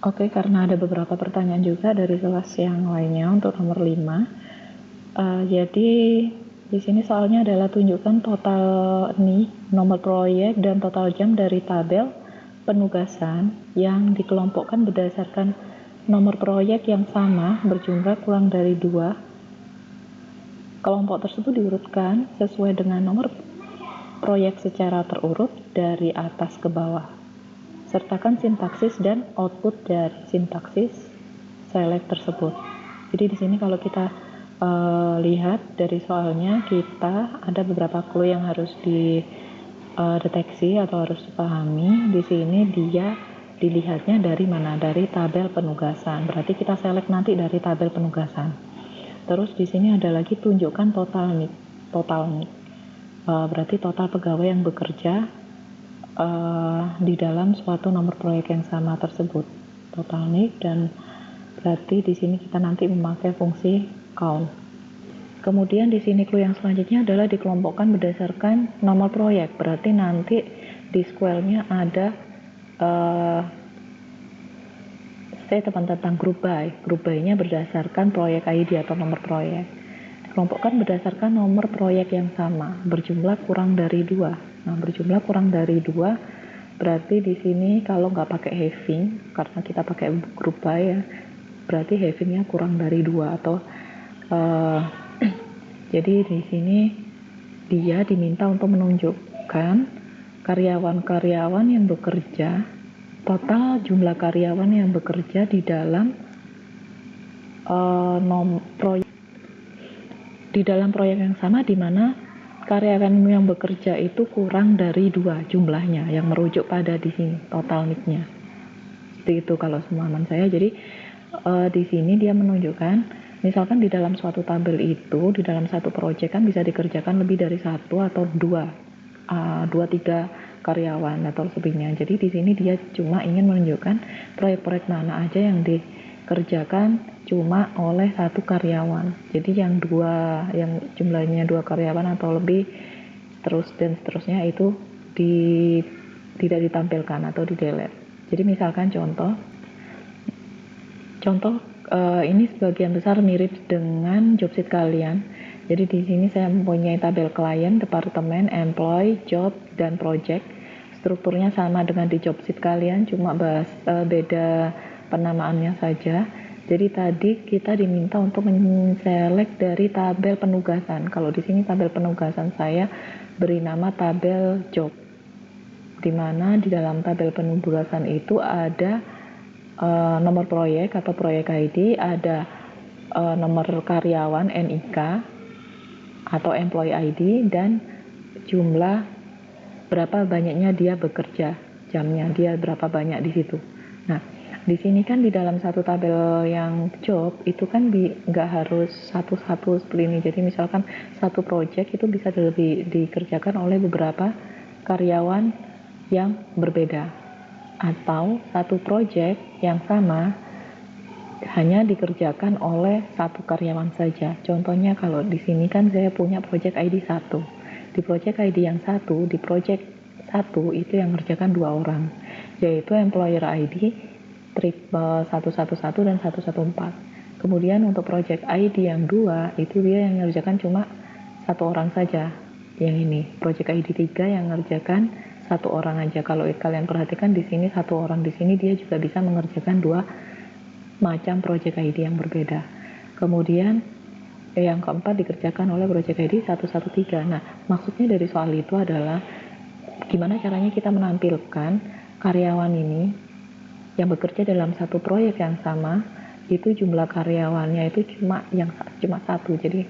Oke, karena ada beberapa pertanyaan juga dari kelas yang lainnya untuk nomor 5. Jadi di sini soalnya adalah tunjukkan total nomor proyek dan total jam dari tabel penugasan yang dikelompokkan berdasarkan nomor proyek yang sama berjumlah kurang dari 2. Kelompok tersebut diurutkan sesuai dengan nomor proyek secara terurut dari atas ke bawah. Sertakan sintaksis dan output dari sintaksis select tersebut. Jadi di sini kalau kita lihat dari soalnya, kita ada beberapa clue yang harus dideteksi atau harus dipahami. Di sini dia dilihatnya dari mana? Dari tabel penugasan. Berarti kita select nanti dari tabel penugasan. Terus di sini ada lagi tunjukkan total nih. Berarti total pegawai yang bekerja di dalam suatu nomor proyek yang sama tersebut. Total nih, dan berarti di sini kita nanti memakai fungsi count. Kemudian di sini clue yang selanjutnya adalah dikelompokkan berdasarkan nomor proyek. Berarti nanti di square-nya ada statement tentang group by. Group by-nya berdasarkan proyek ID atau nomor proyek. Dikelompokkan berdasarkan nomor proyek yang sama, berjumlah kurang dari 2. Nah, berjumlah kurang dari 2 berarti di sini kalau nggak pakai having, karena kita pakai group by ya, berarti havingnya kurang dari 2 atau jadi di sini dia diminta untuk menunjukkan karyawan-karyawan yang bekerja, total jumlah karyawan yang bekerja di dalam proyek yang sama, di mana karyawan yang bekerja itu kurang dari 2 jumlahnya, yang merujuk pada di sini total nick-nya. Seperti itu kalau pemahaman saya. Jadi di sini dia menunjukkan misalkan di dalam suatu tabel itu, di dalam satu proyek kan bisa dikerjakan lebih dari 1 atau 2, 2-3 karyawan atau lebihnya. Jadi di sini dia cuma ingin menunjukkan proyek-proyek mana aja yang dikerjakan cuma oleh 1 karyawan. Jadi yang jumlahnya 2 karyawan atau lebih terus dan seterusnya itu tidak ditampilkan atau di delete. Jadi misalkan contoh ini sebagian besar mirip dengan job sheet kalian. Jadi di sini saya mempunyai tabel klien, departemen, employee, job, dan project. Strukturnya sama dengan di job sheet kalian, cuma beda penamaannya saja. Jadi tadi kita diminta untuk men-select dari tabel penugasan. Kalau di sini tabel penugasan saya beri nama tabel job, di mana di dalam tabel penugasan itu ada nomor proyek atau proyek ID, ada nomor karyawan NIK atau employee ID, dan jumlah berapa banyaknya dia bekerja, jamnya dia berapa banyak di situ. Nah, di sini kan di dalam satu tabel yang job itu kan nggak harus satu-satu seperti ini. Jadi misalkan satu project itu bisa dikerjakan oleh beberapa karyawan yang berbeda, atau satu project yang sama hanya dikerjakan oleh satu karyawan saja. Contohnya kalau di sini kan saya punya project ID 1. Di project ID yang satu, di project 1 itu yang mengerjakan 2 orang, yaitu employer ID 111 dan 114. Kemudian untuk project ID yang 2 itu dia yang mengerjakan cuma 1 orang saja. Yang ini project ID 3 yang mengerjakan 1 orang aja. Kalau kalian perhatikan di sini 1 orang, di sini dia juga bisa mengerjakan 2 macam project ID yang berbeda. Kemudian yang keempat dikerjakan oleh project ID 113. Nah, maksudnya dari soal itu adalah gimana caranya kita menampilkan karyawan ini yang bekerja dalam satu proyek yang sama, itu jumlah karyawannya itu cuma 1. Jadi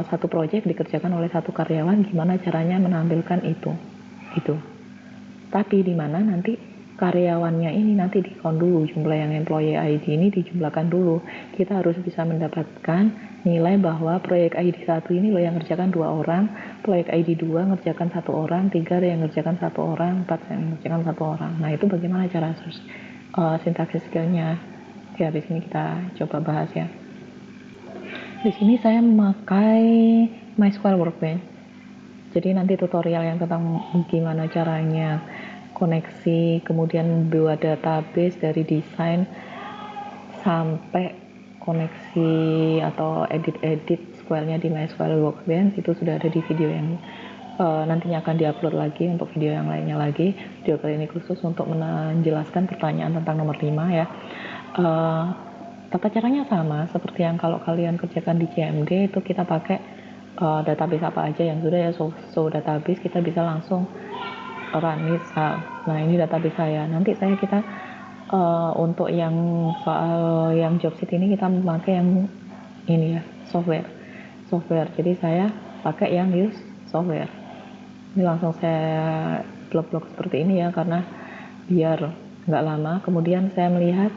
satu proyek dikerjakan oleh 1 karyawan, gimana caranya menampilkan itu. Tapi di mana nanti karyawannya ini nanti di-count dulu, jumlah yang employee ID ini dijumlahkan dulu. Kita harus bisa mendapatkan nilai bahwa proyek ID 1 ini loh yang ngerjakan 2 orang, proyek ID 2 ngerjakan 1 orang, 3 yang ngerjakan 1 orang, 4 yang ngerjakan 1 orang. Nah, itu bagaimana cara sintaksis skillnya. Ya, di sini kita coba bahas ya. Di sini saya memakai MySQL Workbench. Jadi nanti tutorial yang tentang gimana caranya koneksi, kemudian buat database dari desain sampai koneksi atau edit SQL-nya di MySQL Workbench itu sudah ada di video yang nantinya akan diupload lagi untuk video yang lainnya lagi. Video kali ini khusus untuk menjelaskan pertanyaan tentang nomor 5 ya. Tata caranya sama seperti yang kalau kalian kerjakan di CMD, itu kita pakai database apa aja yang sudah ya, so database kita bisa langsung run misal. Nah ini database saya, nanti kita untuk yang soal yang job sheet ini kita memakai yang ini ya, software. Jadi saya pakai yang use software. Ini langsung saya blok-blok seperti ini ya, karena biar nggak lama. Kemudian saya melihat,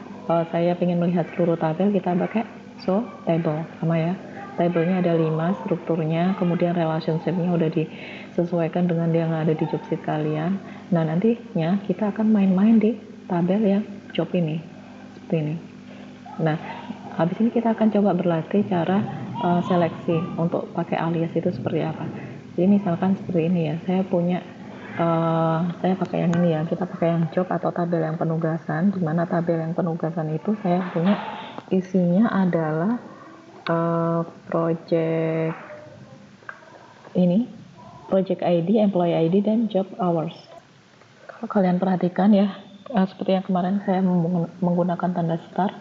saya ingin melihat seluruh tabel, kita pakai table sama ya. Tabelnya ada 5 strukturnya, kemudian relationship-nya udah disesuaikan dengan yang ada di job sheet kalian. Nah nantinya kita akan main-main di tabel yang job ini seperti ini. Nah habis ini kita akan coba berlatih cara seleksi untuk pakai alias itu seperti apa. Jadi misalkan seperti ini ya, saya punya saya pakai yang ini ya, kita pakai yang job atau tabel yang penugasan, di mana tabel yang penugasan itu saya punya isinya adalah project ID, employee ID, dan job hours. Kalau kalian perhatikan ya, seperti yang kemarin saya menggunakan tanda star,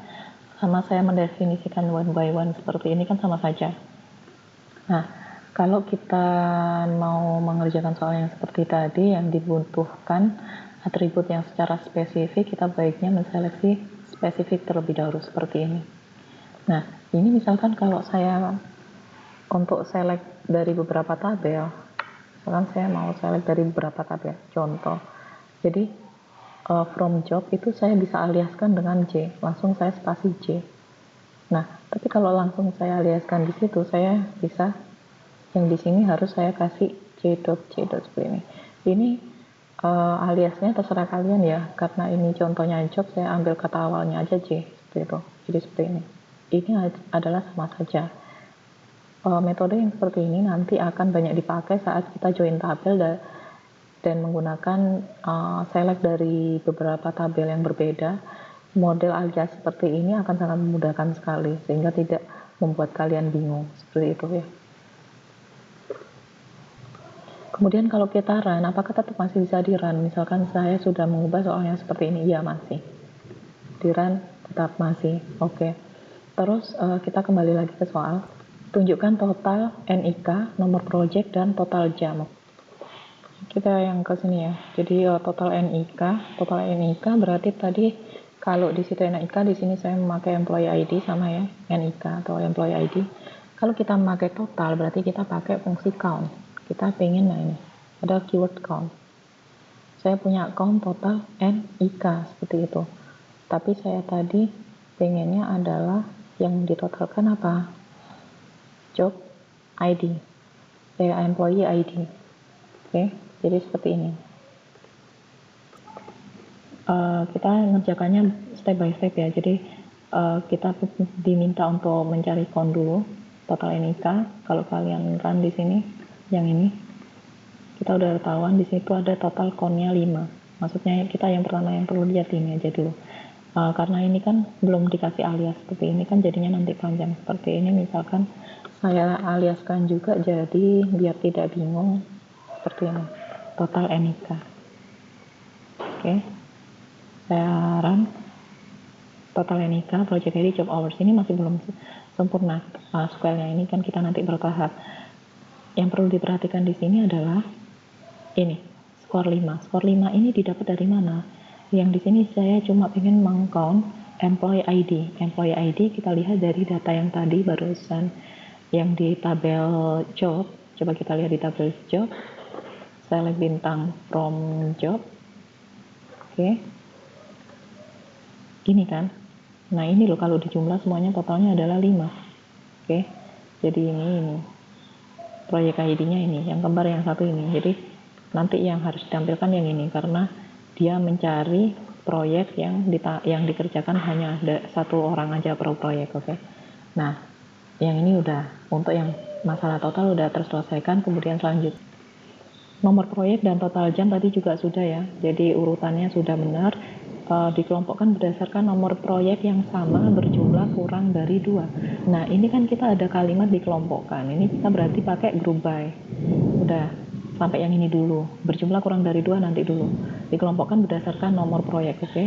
sama saya mendefinisikan one by one seperti ini kan sama saja. Nah, kalau kita mau mengerjakan soal yang seperti tadi, yang dibutuhkan atribut yang secara spesifik, kita baiknya menseleksi spesifik terlebih dahulu seperti ini. Nah, ini misalkan kalau saya untuk select dari beberapa tabel, misalkan saya mau select dari beberapa tabel, contoh. Jadi from job itu saya bisa aliaskan dengan J, langsung saya spasi J. Nah, tapi kalau langsung saya aliaskan di situ, saya bisa yang di sini harus saya kasih J seperti ini. Ini aliasnya terserah kalian ya, karena ini contohnya job, saya ambil kata awalnya aja J seperti itu. Jadi seperti ini. Ini adalah sama saja. Metode yang seperti ini nanti akan banyak dipakai saat kita join tabel dan menggunakan select dari beberapa tabel yang berbeda. Model alias seperti ini akan sangat memudahkan sekali, sehingga tidak membuat kalian bingung seperti itu ya. Kemudian kalau kita run, apakah tetap masih bisa di run? Misalkan saya sudah mengubah soalnya seperti ini, ya masih di run, tetap masih oke. Terus kita kembali lagi ke soal. Tunjukkan total NIK, nomor project, dan total jam. Kita yang ke sini ya. Jadi total NIK berarti tadi kalau di situ NIK, di sini saya memakai employee ID sama ya, NIK atau employee ID. Kalau kita memakai total berarti kita pakai fungsi count. Kita pengen, nah ini ada keyword count. Saya punya count total NIK seperti itu. Tapi saya tadi pengennya adalah yang ditotalkan apa? Job ID, employee ID. Oke, jadi seperti ini. Kita ngerjakannya step by step ya. Jadi kita diminta untuk mencari count dulu, total NIK. Kalau kalian run di sini, yang ini, kita udah ketahuan di situ ada total count-nya 5. Maksudnya kita yang pertama yang perlu lihat ini aja dulu. Karena ini kan belum dikasih alias seperti ini kan jadinya nanti panjang seperti ini. Misalkan saya aliaskan juga, jadi biar tidak bingung seperti ini, total NIK. Oke, saya run total NIK, project ID, job hours. Ini masih belum sempurna SQL-nya, ini kan kita nanti bertahap. Yang perlu diperhatikan di sini adalah ini skor 5. Skor 5 ini didapat dari mana? Yang di sini saya cuma ingin meng-count employee ID. Employee ID kita lihat dari data yang tadi barusan yang di tabel job. Coba kita lihat di tabel job, select bintang from job. Oke, ini kan, nah ini loh, kalau dijumlah semuanya totalnya adalah 5. Oke, jadi ini proyek ID-nya ini, yang kembar yang satu ini. Jadi nanti yang harus ditampilkan yang ini, karena dia mencari proyek yang dikerjakan hanya ada satu orang aja per proyek. Oke, nah yang ini udah, untuk yang masalah total udah terselesaikan. Kemudian selanjutnya Nomor proyek dan total jam tadi juga sudah ya, jadi urutannya sudah benar. Dikelompokkan berdasarkan nomor proyek yang sama berjumlah kurang dari 2. Nah ini kan kita ada kalimat dikelompokkan, ini kita berarti pakai group by. Udah, sampai yang ini dulu, berjumlah kurang dari 2 nanti dulu. Dikelompokkan berdasarkan nomor proyek, oke?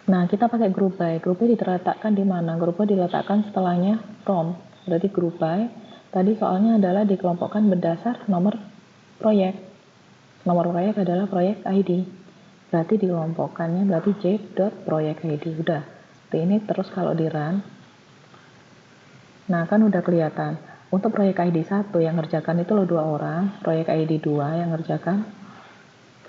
Nah kita pakai group by. Group by diletakkan di mana? Group by diletakkan setelahnya from, berarti group by. Tadi soalnya adalah dikelompokkan berdasar nomor proyek. Nomor proyek adalah proyek ID. Berarti dikelompokkannya berarti j.proyek.id. Udah. Seperti ini terus kalau di run. Nah, kan udah kelihatan. Untuk proyek ID 1 yang ngerjakan itu lo 2 orang, proyek ID 2 yang ngerjakan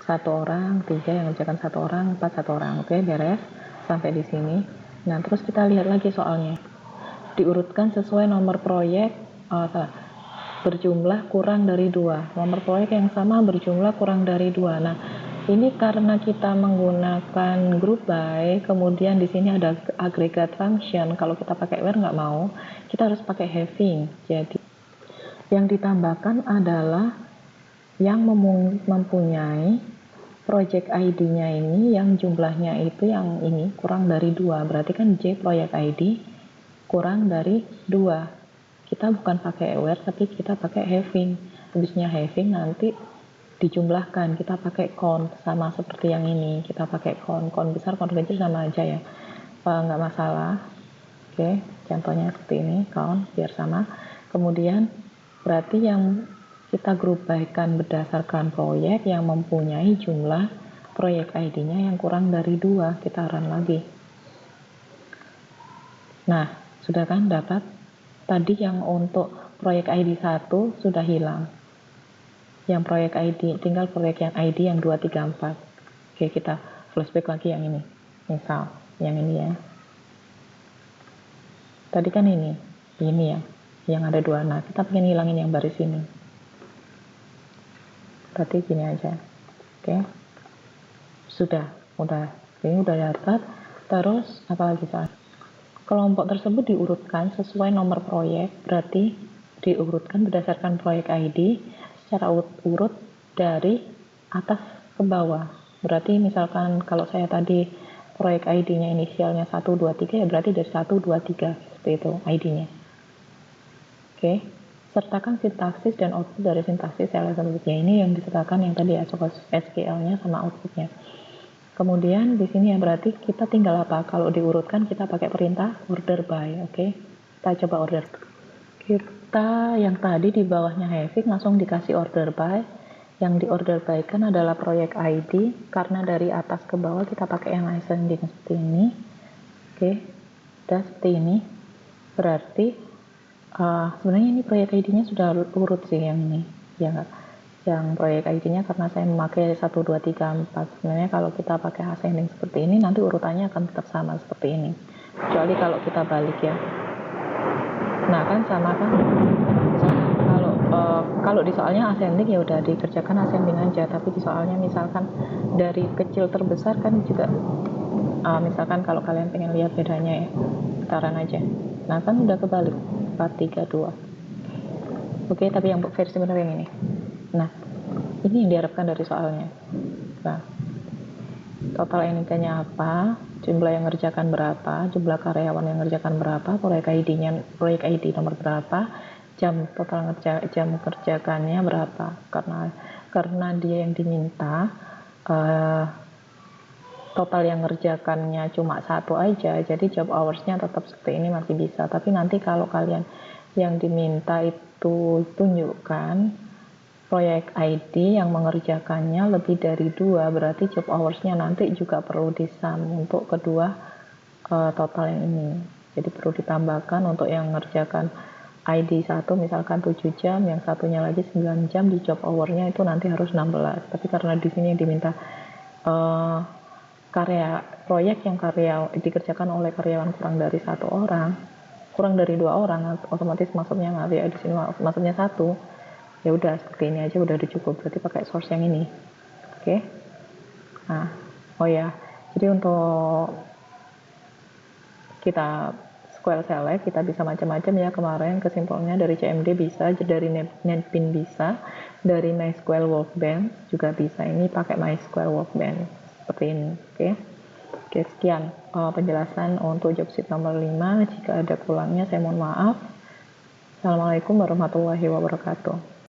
1 orang, 3 yang ngerjakan 1 orang, 4 1 orang. Oke, beres sampai di sini. Nah, terus kita lihat lagi soalnya. Diurutkan sesuai nomor proyek, berjumlah kurang dari 2. Nomor proyek yang sama berjumlah kurang dari 2. Nah, ini karena kita menggunakan group by, kemudian di sini ada aggregate function. Kalau kita pakai where nggak mau, kita harus pakai having. Jadi yang ditambahkan adalah yang mempunyai project ID-nya ini yang jumlahnya itu yang ini kurang dari 2. Berarti kan J project ID kurang dari 2. Kita bukan pakai where tapi kita pakai having. Habisnya having nanti dijumlahkan, kita pakai count sama seperti yang ini, kita pakai count besar count kecil sama aja ya, nggak masalah. Oke, contohnya seperti ini, count biar sama. Kemudian berarti yang kita group by-kan berdasarkan proyek yang mempunyai jumlah proyek ID-nya yang kurang dari 2. Kita run lagi. Nah, sudah kan dapat. Tadi yang untuk proyek ID 1 sudah hilang, yang proyek ID, tinggal proyek yang ID yang 2, 3, 4. Oke, kita flashback lagi yang ini. Misal, yang ini ya. Tadi kan ini ya, yang ada 2. Nah, kita pengen hilangin yang baris ini. Berarti gini aja. Oke. Sudah. Ini udah dapat. Terus, apa lagi soal? Kelompok tersebut diurutkan sesuai nomor proyek, berarti diurutkan berdasarkan proyek ID secara urut dari atas ke bawah. Berarti misalkan kalau saya tadi proyek ID-nya inisialnya 1, 2, 3 ya berarti dari 1, 2, 3 seperti itu ID-nya. Oke. Sertakan sintaksis dan output dari sintaksis selanjutnya. Ini yang disertakan yang tadi SQL-nya sama outputnya. Kemudian di sini ya berarti kita tinggal apa? Kalau diurutkan kita pakai perintah order by, oke? Kita coba order. Kita yang tadi di bawahnya having langsung dikasih order by. Yang di order by kan adalah proyek ID. Karena dari atas ke bawah kita pakai yang ascending seperti ini, oke? Dan seperti ini. Berarti sebenarnya ini proyek ID-nya sudah urut sih yang ini, ya nggak? Yang proyek ID-nya karena saya memakai 1, 2, 3, 4. Sebenarnya kalau kita pakai ascending seperti ini nanti urutannya akan tetap sama seperti ini, kecuali kalau kita balik ya. Nah kan sama kan, kalau di soalnya ascending ya udah dikerjakan ascending aja, tapi di soalnya misalkan dari kecil terbesar kan juga misalkan kalau kalian pengen lihat bedanya ya, putaran aja. Nah kan udah kebalik 4, 3, 2. Oke, tapi yang versi benar yang ini. Nah, ini yang diharapkan dari soalnya. Nah, total NIK-nya apa, jumlah yang ngerjakan berapa, jumlah karyawan yang ngerjakan berapa, proyek ID nomor berapa, jam kerjakannya berapa. Karena dia yang diminta total yang ngerjakannya cuma 1 aja, jadi job hours-nya tetap seperti ini masih bisa. Tapi nanti kalau kalian yang diminta itu tunjukkan proyek ID yang mengerjakannya lebih dari 2, berarti job hours-nya nanti juga perlu disum untuk kedua total yang ini. Jadi perlu ditambahkan untuk yang mengerjakan ID 1 misalkan 7 jam, yang satunya lagi 9 jam, di job hour-nya itu nanti harus 16. Tapi karena di sini diminta proyek yang dikerjakan oleh karyawan kurang dari 1 orang, kurang dari 2 orang, otomatis maksudnya ya di sini maksudnya 1. Ya udah seperti ini aja udah cukup, berarti pakai source yang ini. Oke. Nah, oh ya, jadi untuk kita SQL Select kita bisa macam-macam ya. Kemarin kesimpulannya dari CMD bisa, dari NetBeans bisa, dari MySQL Workbench juga bisa. Ini pakai MySQL Workbench seperti ini. Oke, sekian penjelasan untuk job sheet nomor 5. Jika ada kurangnya saya mohon maaf. Assalamualaikum warahmatullahi wabarakatuh.